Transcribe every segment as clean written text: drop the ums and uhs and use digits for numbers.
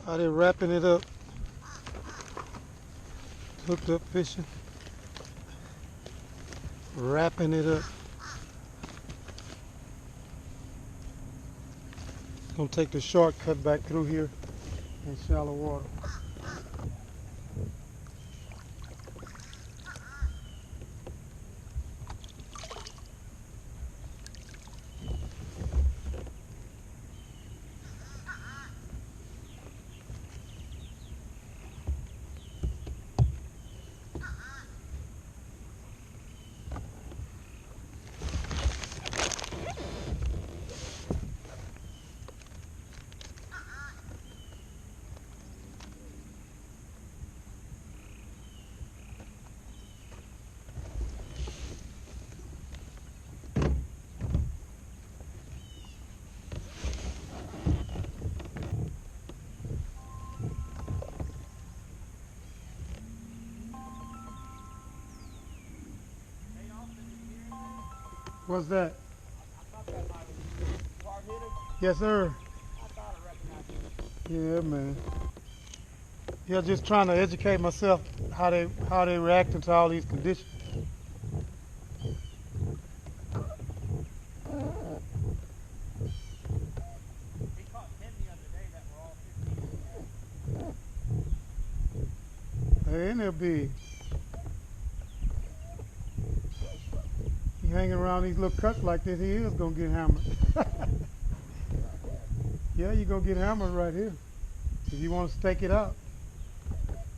How they wrapping it up. Hooked up fishing. Wrapping it up. Gonna take the shortcut back through here in shallow water. What's that? I thought that might have hard hitter. Yes, sir. I thought I recognized you. Yeah, man. Yeah, just trying to educate myself how they reacting to all these conditions. He caught 10 the other day that were all 15. They ain't that big. He hanging around these little cuts like this, he is gonna get hammered. Yeah, you gonna get hammered right here if you want to stake it out.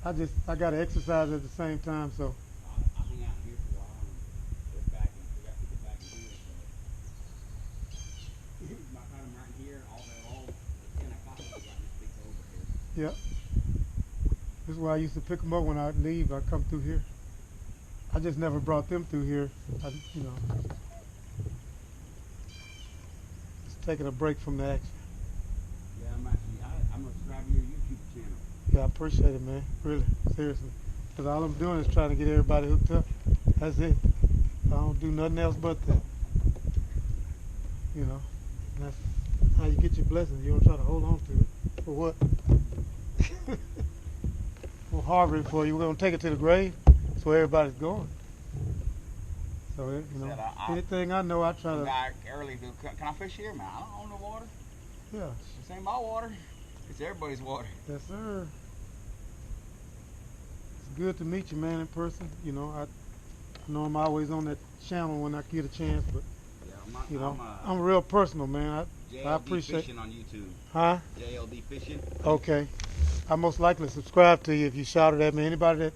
I gotta exercise at the same time, so. I hung out here for a while and it's back and we got people back in here, so my kind of right here, all the 10 I caught was right next big over here. Yep. This is why I used to pick them up when I'd leave. I'd come through here. I just never brought them through here. You know, just taking a break from the action. Yeah, I'm gonna subscribe to your YouTube channel. Yeah, I appreciate it, man. Really, seriously. Because all I'm doing is trying to get everybody hooked up. That's it. I don't do nothing else but that. You know, and that's how you get your blessings. You don't try to hold on to it. For what? We'll harbor it for you. We're going to take it to the grave. That's where everybody's going. So, you know, anything I know, I try to. Guy early, can I fish here, man? I don't own the water. Yeah. This ain't my water. It's everybody's water. Yes, sir. It's good to meet you, man, in person. You know, I know I'm always on that channel when I get a chance, but Yeah, I'm real personal, man. I appreciate. Fishing on YouTube. Huh? JLD Fishing. Okay. I most likely subscribe to you if you shouted at me. Anybody that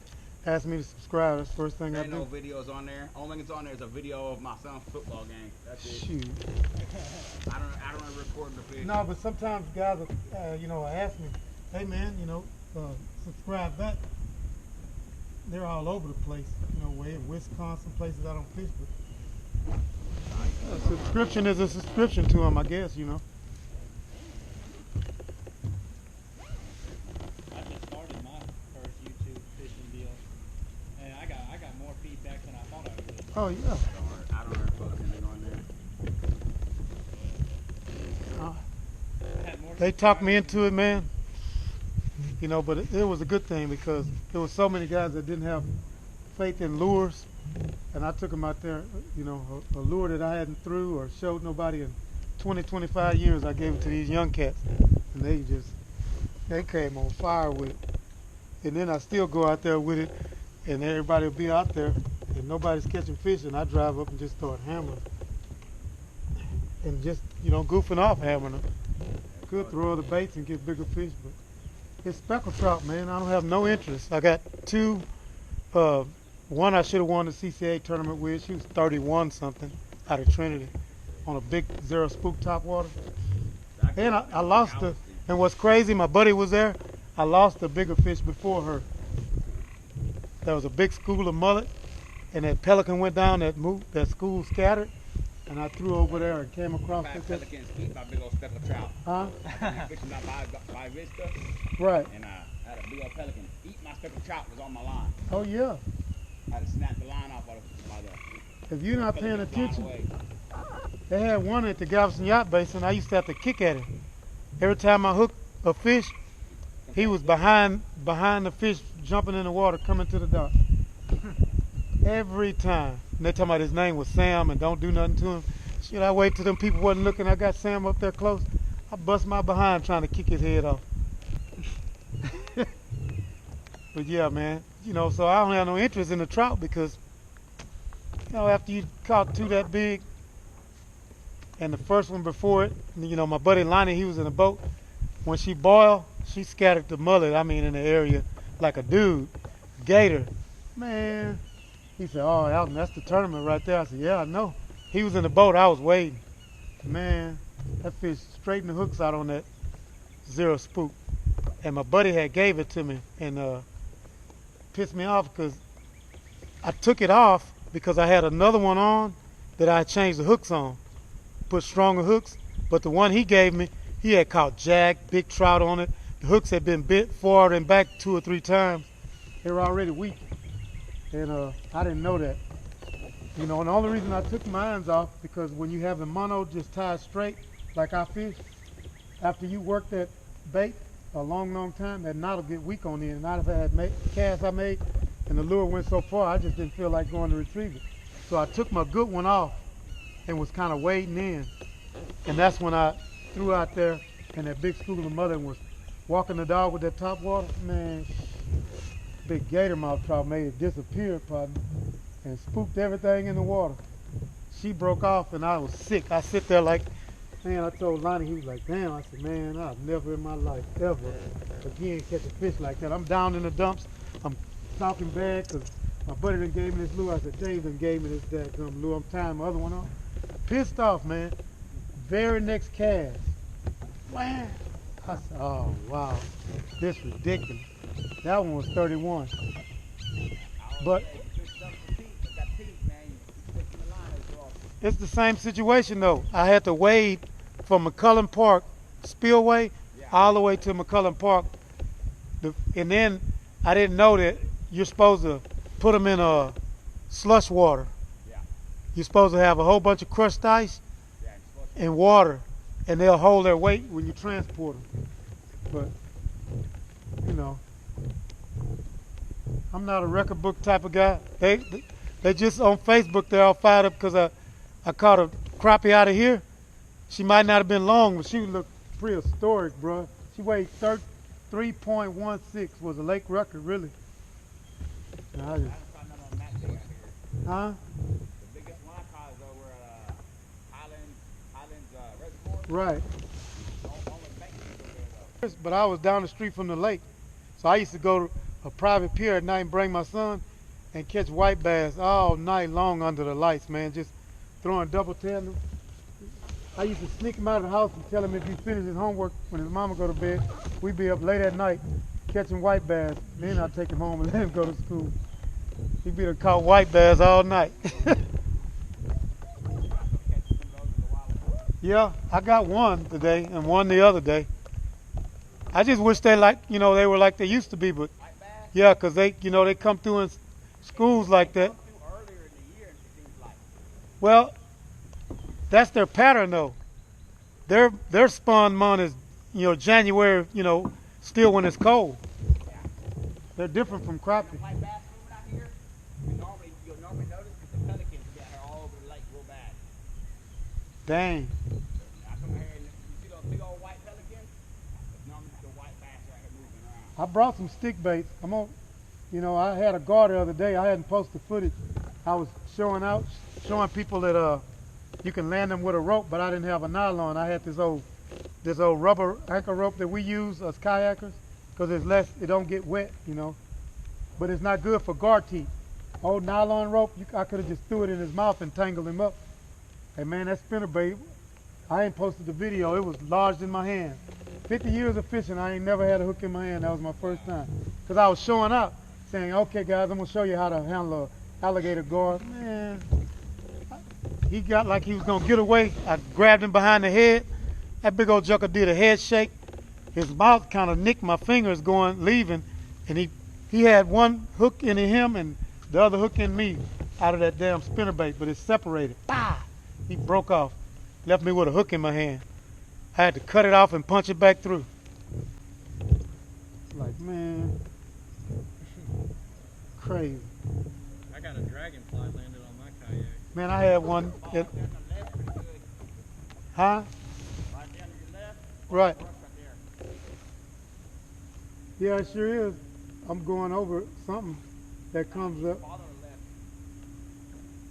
asked me to subscribe, that's the first thing I There do. ain't no videos on there. Only thing that's on there is a video of my son's football game. That's it. Shoot. I don't record the fish. No, but sometimes guys, you know, ask me, hey man, you know, subscribe back. They're all over the place, you know, way in Wisconsin, places I don't fish, but a subscription is a subscription to them, I guess, you know. I just started my first YouTube fishing deal, and I got more feedback than I thought I would. Oh yeah. I don't post anything on there. I had more They talked me into it, man. You know, but it was a good thing because there was so many guys that didn't have faith in lures, and I took them out there. You know, a lure that I hadn't threw or showed nobody in 20, 25 years. I gave it to these young cats, and they came on fire with it. And then I still go out there with it, and everybody will be out there, and nobody's catching fish, and I drive up and just start hammering, and just, you know, goofing off hammering them. Could throw other baits and get bigger fish, but it's speckled trout, man. I don't have no interest. I got two. One I should have won the CCA tournament with. She was 31 something out of Trinity on a big zero spook top water. And I lost her. And what's crazy, my buddy was there. I lost the bigger fish before her. There was a big school of mullet, and that pelican went down. That school scattered, and I threw over there and came across it. Pelicans eat my big old speckled trout. Huh? I was fishing by Vista, Right. and I had a big old pelican eat my speckled trout. Was on my line. Oh yeah. I had to snap the line off by the If you're not paying pelican flying attention, away. they had one at the Galveston Yacht Basin. I used to have to kick at it. Every time I hooked a fish, He was behind the fish, jumping in the water, coming to the dock. Every time. And they talking about his name was Sam and don't do nothing to him. Shit, I wait till them people wasn't looking. I got Sam up there close. I bust my behind trying to kick his head off. But yeah, man. So I don't have no interest in the trout because, after you caught two that big, and the first one before it, my buddy Lonnie, he was in a boat. When she boiled, she scattered the mullet, in the area like a dude. Gator. Man. He said, oh, Alton, that's the tournament right there. I said, yeah, I know. He was in the boat. I was waiting. Man, that fish straightened the hooks out on that zero spook. And my buddy had gave it to me and pissed me off because I took it off because I had another one on that I had changed the hooks on. Put stronger hooks. But the one he gave me, he had caught jack, big trout on it. The hooks had been bit forward and back 2 or 3 times. They were already weak. And I didn't know that. And the only reason I took mine off because when you have the mono just tied straight, like I fish, after you work that bait a long time, that knot will get weak on the end. And I'd have had casts I made, and the lure went so far, I just didn't feel like going to retrieve it. So I took my good one off and was kind of wading in. And that's when I threw out there, and that big school of mother was walking the dog with that top water. Man, big gator mouth trout made it disappear, partner, and spooked everything in the water. She broke off, and I was sick. I sit there like, man, I told Lonnie, he was like, damn. I said, man, I've never in my life ever again catch a fish like that. I'm down in the dumps. I'm talking bad because my buddy done gave me this lure. I said, Dave done gave me this dadgum lure. I'm tying my other one on. Pissed off, man. Very next cast. Wow. I said, oh, wow. This is ridiculous. That one was 31. But it's the same situation, though. I had to wade from McCullen Park Spillway all the way to McCullen Park. And then I didn't know that you're supposed to put them in a slush water. Yeah. You're supposed to have a whole bunch of crushed ice and water, and they'll hold their weight when you transport them. But, I'm not a record book type of guy. They just on Facebook, they're all fired up because I caught a crappie out of here. She might not have been long, but she looked prehistoric, bro. She weighed 3.16 was a lake record, really. And I just, huh? The biggest one I caught is over at Highlands Reservoir. Right. On the bank over there, though. But I was down the street from the lake, so I used to go to a private pier at night and bring my son and catch white bass all night long under the lights, man, just throwing double tandem. I used to sneak him out of the house and tell him if he finished his homework when his mama go to bed, we'd be up late at night catching white bass. Then I'd take him home and let him go to school. He'd be to caught white bass all night. Yeah, I got one today and one the other day. I just wish they they were like they used to be, but yeah, because they come through in schools like that. Earlier in the year, it seems like. Well, that's their pattern though. Their spawn month is January, still when it's cold. They're different from crappie. White bass moving out here, you'll normally notice that the pelicans get here all over the lake real bad. Dang. I come here and you see those big old white pelicans? It's normally the white bass right here moving around. I brought some stick baits. I had a gar the other day. I hadn't posted footage. I was showing people that you can land them with a rope, but I didn't have a nylon. I had this old rubber anchor rope that we use as kayakers because it don't get wet, But it's not good for gar teeth. Old nylon rope, I could have just threw it in his mouth and tangled him up. Hey man, that spinnerbait, I ain't posted the video. It was large in my hand. 50 years of fishing, I ain't never had a hook in my hand. That was my first time. Because I was showing up, saying, okay guys, I'm going to show you how to handle an alligator gar. Man, he got like he was going to get away. I grabbed him behind the head. That big old joker did a head shake. His mouth kind of nicked my fingers leaving. And he had one hook in him and the other hook in me out of that damn spinnerbait, but it's separated. Bah! He broke off. Left me with a hook in my hand. I had to cut it off and punch it back through. Man, crazy. I got a dragonfly landed on my kayak. Man, I had one. Oh, That, right there on the left, pretty good. huh? Right there on your left. Right. Brush right there. Yeah, it sure is. I'm going over something that comes up. Farther to the left.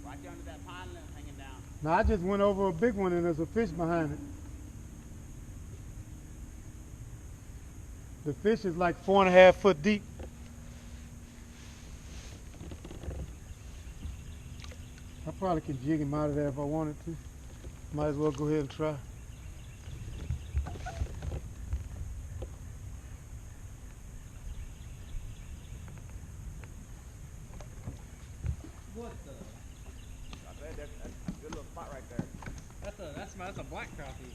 Right there under that pine limb hanging down. Now I just went over a big one and there's a fish behind it. The fish is like 4.5 foot deep. I probably can jig him out of there if I wanted to. Might as well go ahead and try. What the? I bet that's a good little spot right there. That's a black crappie.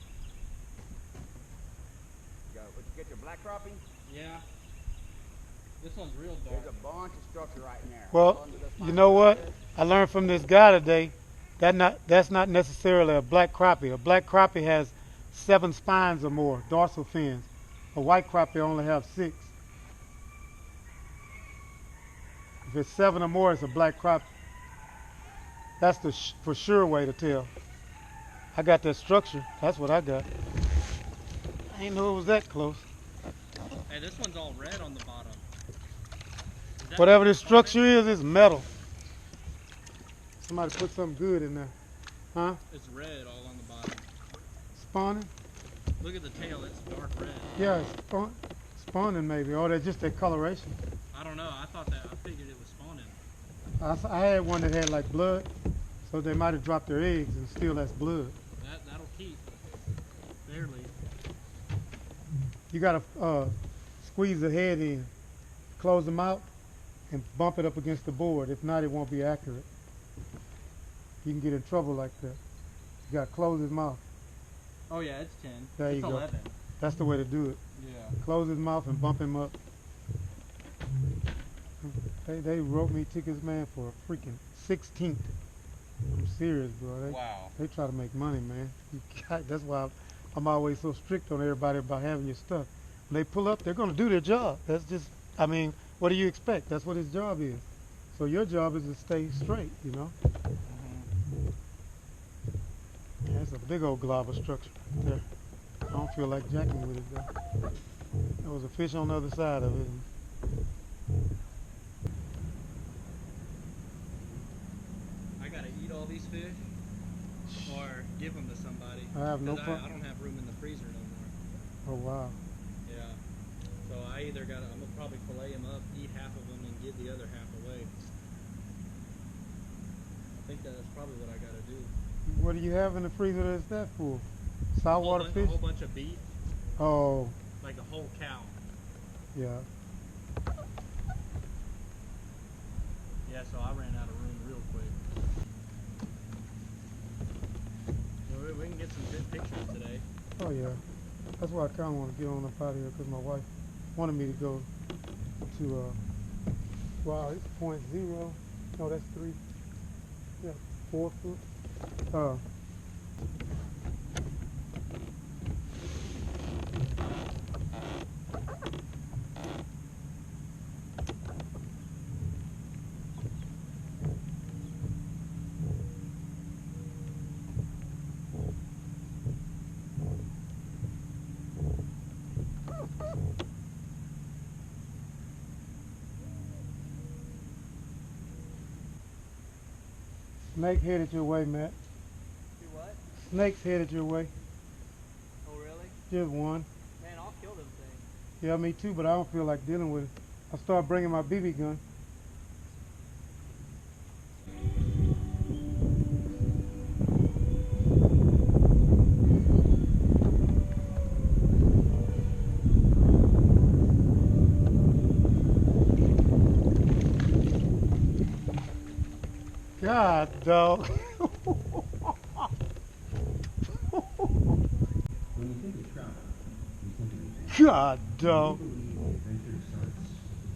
Would you get your black crappie? Yeah. This one's real dark. There's a bunch of structure right in there. Well, Under this you pine know right what? there. I learned from this guy today that's not necessarily a black crappie. A black crappie has 7 spines or more, dorsal fins. A white crappie only have 6. If it's 7 or more, it's a black crappie. That's the for sure way to tell. I got that structure. That's what I got. I didn't know it was that close. Hey, this one's all red on the bottom. Is that Whatever this spawning? structure is, it's metal. Somebody put something good in there. Huh? It's red all on the bottom. Spawning? Look at the tail, it's dark red. Yeah, it's spawning maybe. Or that's just their coloration. I don't know, I figured it was spawning. I had one that had like blood, so they might have dropped their eggs and still that's blood. That'll keep. Barely. You gotta squeeze the head in, close them out, and bump it up against the board. If not, it won't be accurate. You can get in trouble like that. You gotta close his mouth. Oh yeah, it's 10. There it's you go. 11. That's the way to do it. Yeah. Close his mouth and bump him up. They wrote me tickets, man, for a freaking 16th. I'm serious, bro. Wow. They try to make money, man. That's why I'm always so strict on everybody about having your stuff. When they pull up, they're going to do their job. That's just, I mean, what do you expect? That's what his job is. So your job is to stay straight, you know? That's a big old glob of structure right there. I don't feel like jacking with it, though. There was a fish on the other side of it. I gotta eat all these fish or give them to somebody. I have no 'Cause pro- I don't have room in the freezer no more. Oh, wow. Yeah. So I either I'm gonna probably fillet them up, eat half of them, and give the other half away. I think that's probably what I gotta do. What do you have in the freezer that's that full? Saltwater A fish? whole bunch of beef, Oh, like a whole cow. yeah. Yeah, so I ran out of room real quick. Well, we can get some good pictures today. Oh, yeah. That's why I kind of want to get on up out of here because my wife wanted me to go to, wow, it's 0.0. No, that's 3. Yeah, 4 foot. Snake headed your way, Matt. Do what? Snake's headed your way. Oh, really? Just one. Man, I'll kill them things. Yeah, me too, but I don't feel like dealing with it. I start bringing my BB gun. God, dog. When you think of travel, you think of adventure. God, dog. I believe the adventure starts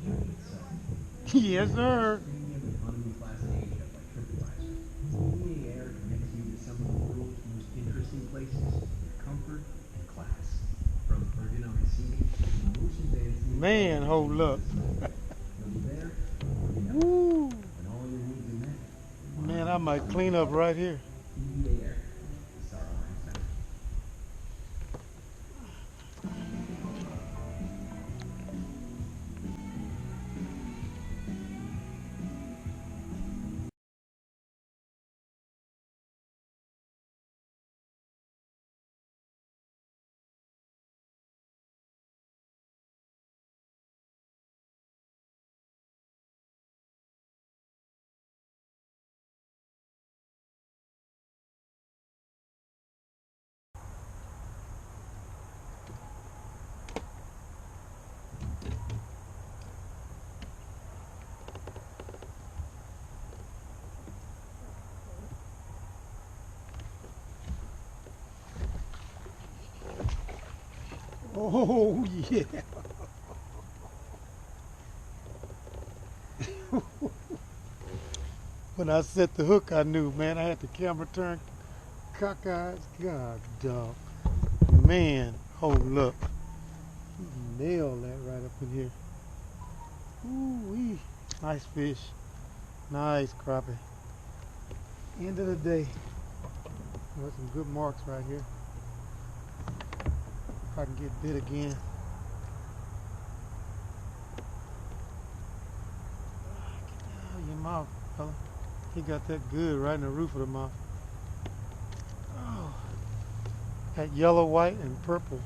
here itself. Yes, sir. Premium economy class Asia by TripAdvisor. EA Air connects you to some of the world's most interesting places with comfort and class. From ergonomic seating to the most advanced Man, hold up. From there, you know, Woo. and all your needs are met. Man, I might clean up right here. EVA Air, the Star Alliance Center. Oh, yeah. When I set the hook, I knew, man. I had the camera turned cockeyed. God, dog. Man, hold up. He nailed that right up in here. Ooh-wee. Nice fish. Nice crappie. End of the day. There's some good marks right here. If I can get bit again. Get out of your mouth, fella. He got that good right in the roof of the mouth. Oh, that yellow, white, and purple.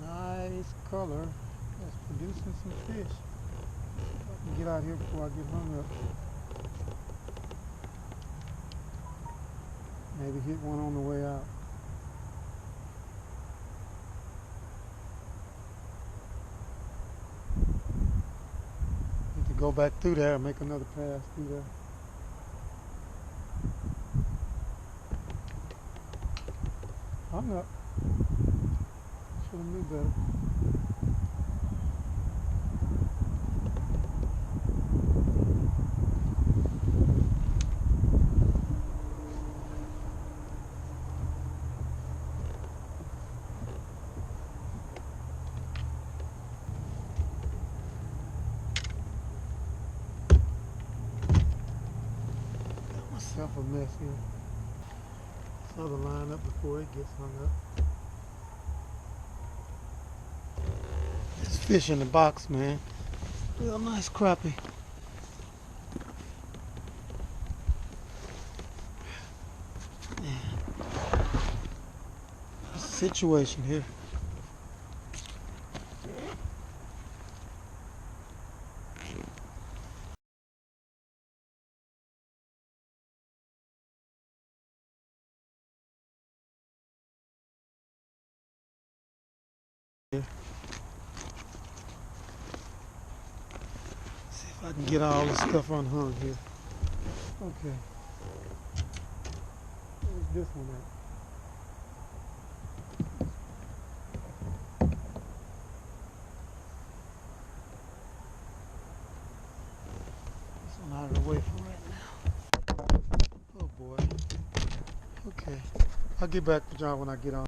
Nice color. That's producing some fish. I can get out here before I get hung up. Maybe hit one on the way out. Need to go back through there and make another pass through there. Hung up. Should have knew better. Got myself a mess here. This other line up before it gets hung up. There's fish in the box, man. Real nice crappie. Situation here. See if I can get all this stuff unhung here. Okay. Where's this one at? This one out of the way for right now. Oh boy. Okay. I'll get back with y'all when I get on.